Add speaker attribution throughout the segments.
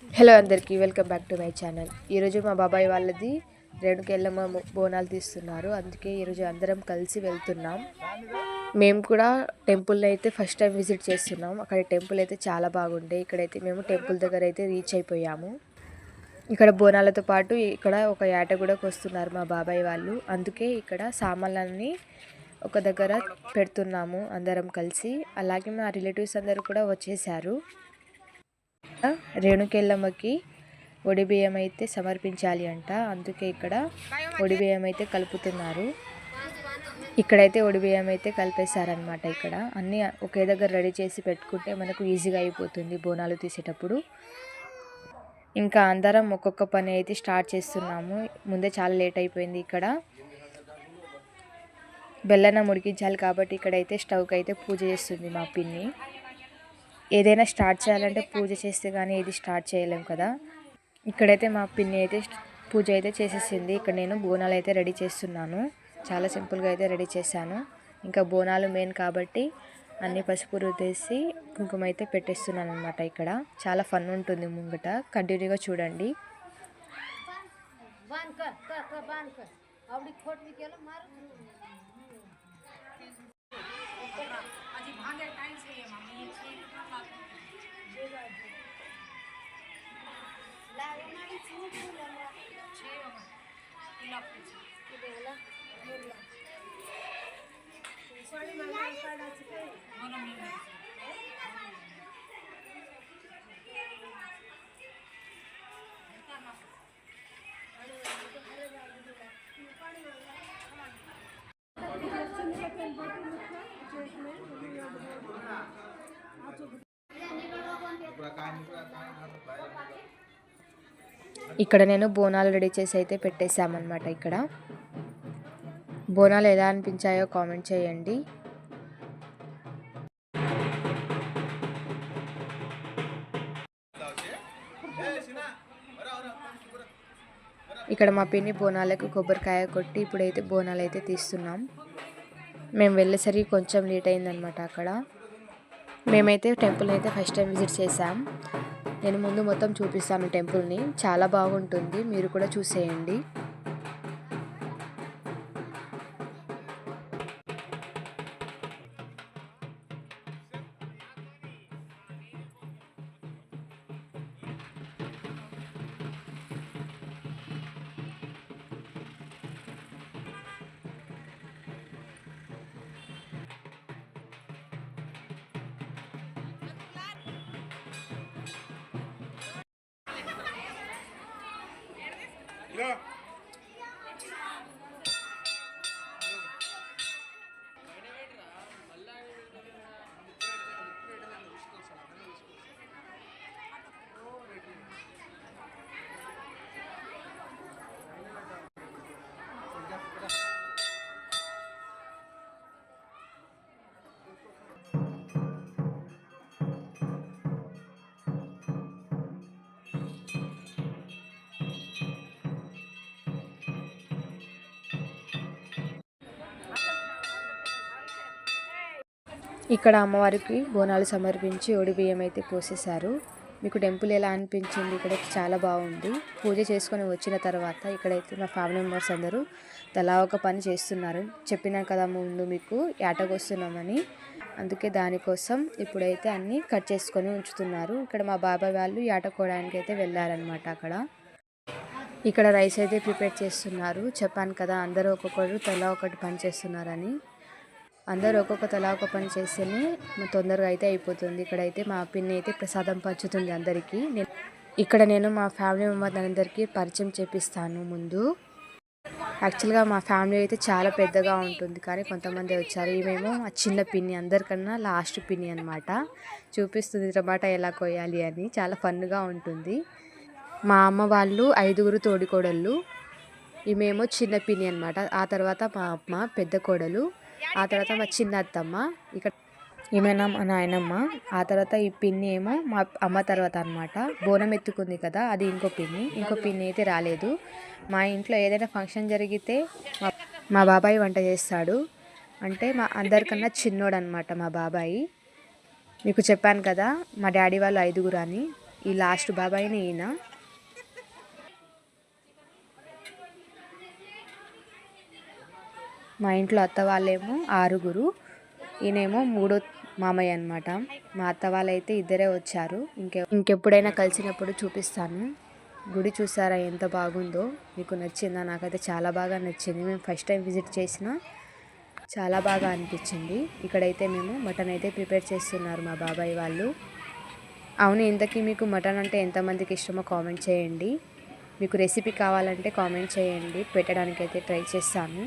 Speaker 1: Hello అందరికీ welcome back to my channel. ఈరోజు మా బాబాయ్ వాళ్ళది రేణుకెళ్ళమ్మ బోనాలు తీస్తున్నారు. అందుకే ఈరోజు అందరం కలిసి వెళ్తున్నాం. మేము కూడా టెంపుల్ని అయితే ఫస్ట్ టైం విజిట్ చేస్తున్నాం. అక్కడ టెంపుల్ అయితే చాలా బాగుండే. ఇక్కడైతే మేము టెంపుల్ దగ్గర అయితే రీచ్ అయిపోయాము. ఇక్కడ బోనాలతో పాటు ఇక్కడ ఒక యాట కూడా వస్తున్నారు మా బాబాయ్ వాళ్ళు. అందుకే ఇక్కడ సామాన్లన్నీ ఒక దగ్గర పెడుతున్నాము అందరం కలిసి. అలాగే మా రిలేటివ్స్ అందరూ కూడా వచ్చేసారు. రేణుకెళ్ళమ్మకి ఒడిబియ్యం అయితే సమర్పించాలి అంట. అందుకే ఇక్కడ ఒడిబియ్యం అయితే కలుపుతున్నారు. ఇక్కడైతే ఒడిబియ్యం అయితే కలిపేశారనమాట. ఇక్కడ అన్నీ ఒకే దగ్గర రెడీ చేసి పెట్టుకుంటే మనకు ఈజీగా అయిపోతుంది బోనాలు తీసేటప్పుడు. ఇంకా అందరం ఒక్కొక్క పని అయితే స్టార్ట్ చేస్తున్నాము. ముందే చాలా లేట్ అయిపోయింది. ఇక్కడ బెల్లన్నం ఉడికించాలి కాబట్టి ఇక్కడైతే స్టవ్కి అయితే పూజ చేస్తుంది మా పిన్ని. ఏదైనా స్టార్ట్ చేయాలంటే పూజ చేస్తే కానీ ఏది స్టార్ట్ చేయలేం కదా. ఇక్కడైతే మా పిన్ని అయితే పూజ అయితే చేసేసింది. ఇక్కడ నేను బోనాలు అయితే రెడీ చేస్తున్నాను. చాలా సింపుల్గా అయితే రెడీ చేశాను. ఇంకా బోనాలు మెయిన్ కాబట్టి అన్ని పసుపు రుద్దేసి కుంకుమ అయితే పెట్టేస్తున్నాను అనమాట. ఇక్కడ చాలా ఫన్ ఉంటుంది. ముంగట కంటిన్యూగా చూడండి. ఇక్కడ నేను బోనాలు రెడీ చేసి అయితే పెట్టేశామన్నమాట. ఇక్కడ బోనాలు ఎలా అనిపించాయో కామెంట్ చేయండి. ఇక్కడ మా పిన్ని బోనాలకు కొబ్బరికాయ కొట్టి ఇప్పుడైతే బోనాలు అయితే తీస్తున్నాం. మేము వెళ్ళేసరికి కొంచెం లేట్ అయిందనమాట. అక్కడ మేమైతే టెంపుల్ని అయితే ఫస్ట్ టైం విజిట్ చేసాం. నేను ముందు మొత్తం చూపిస్తాను టెంపుల్ని. చాలా బాగుంటుంది, మీరు కూడా చూసేయండి. ఇక్కడ అమ్మవారికి బోనాలు సమర్పించి ఒడి బియ్యం అయితే పోసేశారు. మీకు టెంపుల్ ఎలా అనిపించింది? ఇక్కడ చాలా బాగుంది. పూజ చేసుకొని వచ్చిన తర్వాత ఇక్కడైతే మా ఫ్యామిలీ మెంబర్స్ అందరూ తలా ఒక పని చేస్తున్నారు. చెప్పినా కదా ముందు మీకు ఏటకొస్తున్నామని. అందుకే దానికోసం ఇప్పుడైతే అన్నీ కట్ చేసుకొని ఉంచుతున్నారు. ఇక్కడ మా బాబాయ్ వాళ్ళు ఏటకోవడానికి అయితే వెళ్ళారనమాట. ఇక్కడ రైస్ అయితే ప్రిపేర్ చేస్తున్నారు. చెప్పాను కదా అందరూ ఒక్కొక్కరు తలా ఒకటి పని చేస్తున్నారని. అందరూ ఒక్కొక్క తలా ఒక పని చేస్తేనే తొందరగా అయితే అయిపోతుంది. ఇక్కడైతే మా పిన్ని అయితే ప్రసాదం పంచుతుంది అందరికీ. ఇక్కడ నేను మా ఫ్యామిలీ మెంబర్స్ అందరికీ పరిచయం చేపిస్తాను ముందు. యాక్చువల్గా మా ఫ్యామిలీ అయితే చాలా పెద్దగా ఉంటుంది, కానీ కొంతమంది వచ్చారు. ఈమెమో ఆ చిన్న పిన్ని, అందరికన్నా లాస్ట్ పిన్ని అనమాట. చూపిస్తుంది టమాటా ఎలా కొయ్యాలి అని. చాలా ఫన్గా ఉంటుంది. మా అమ్మ వాళ్ళు 5 తోడికోడళ్ళు. ఈమెమో చిన్న పిన్ని అనమాట. ఆ తర్వాత మా అమ్మ పెద్ద కోడలు, ఆ తర్వాత మా చిన్న అత్తమ్మ, ఇక్కడ ఈమెనా మా నాయనమ్మ, ఆ తర్వాత ఈ పిన్ని ఏమో మా అమ్మ తర్వాత అనమాట. బోనం ఎత్తుకుంది కదా, అది ఇంకో పిన్ని అయితే రాలేదు. మా ఇంట్లో ఏదైనా ఫంక్షన్ జరిగితే మా బాబాయ్ వంట చేస్తాడు. అంటే మా అందరికన్నా చిన్నోడు అనమాట మా బాబాయి. మీకు చెప్పాను కదా మా డాడీ వాళ్ళు 5 అని. ఈ లాస్ట్ బాబాయిని ఈయన. మా ఇంట్లో అత్త వాళ్ళేమో 6, ఈయనేమో 3వ మామయ్య అనమాట. మా అత్త వాళ్ళైతే ఇద్దరే వచ్చారు. ఇంకెప్పుడైనా కలిసినప్పుడు చూపిస్తాను. గుడి చూసారా ఎంత బాగుందో, మీకు నచ్చిందా? నాకైతే చాలా బాగా నచ్చింది. మేము ఫస్ట్ టైం విజిట్ చేసిన చాలా బాగా అనిపించింది. ఇక్కడైతే మేము మటన్ అయితే ప్రిపేర్ చేస్తున్నారు మా బాబాయ్ వాళ్ళు. అవును, ఇంతకీ మీకు మటన్ అంటే ఎంతమందికి ఇష్టమో కామెంట్ చేయండి. మీకు రెసిపీ కావాలంటే కామెంట్ చేయండి, పెట్టడానికి అయితే ట్రై చేస్తాను.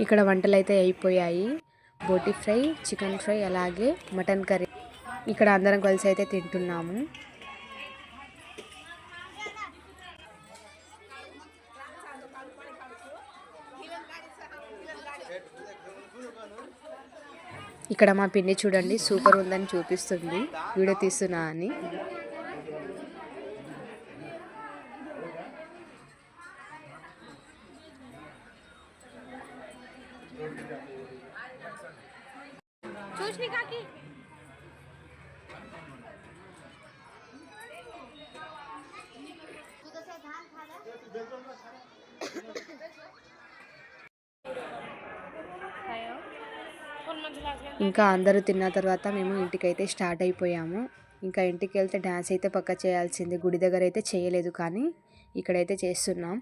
Speaker 1: ఇక్కడ వంటలు అయితే అయిపోయాయి. బోటి ఫ్రై, చికెన్ ఫ్రై, అలాగే మటన్ కర్రీ. ఇక్కడ అందరం కలిసి అయితే తింటున్నాము. ఇక్కడ మా పిన్ని చూడండి, సూపర్ ఉందని చూపిస్తుంది వీడియో తీస్తున్నా అని. ఇంకా అందరూ తిన్న తర్వాత మేము ఇంటికైతే స్టార్ట్ అయిపోయాము. ఇంకా ఇంటికి వెళ్తే డ్యాన్స్ అయితే పక్క చేయాల్సింది. గుడి దగ్గర అయితే చేయలేదు, కానీ ఇక్కడైతే చేస్తున్నాం.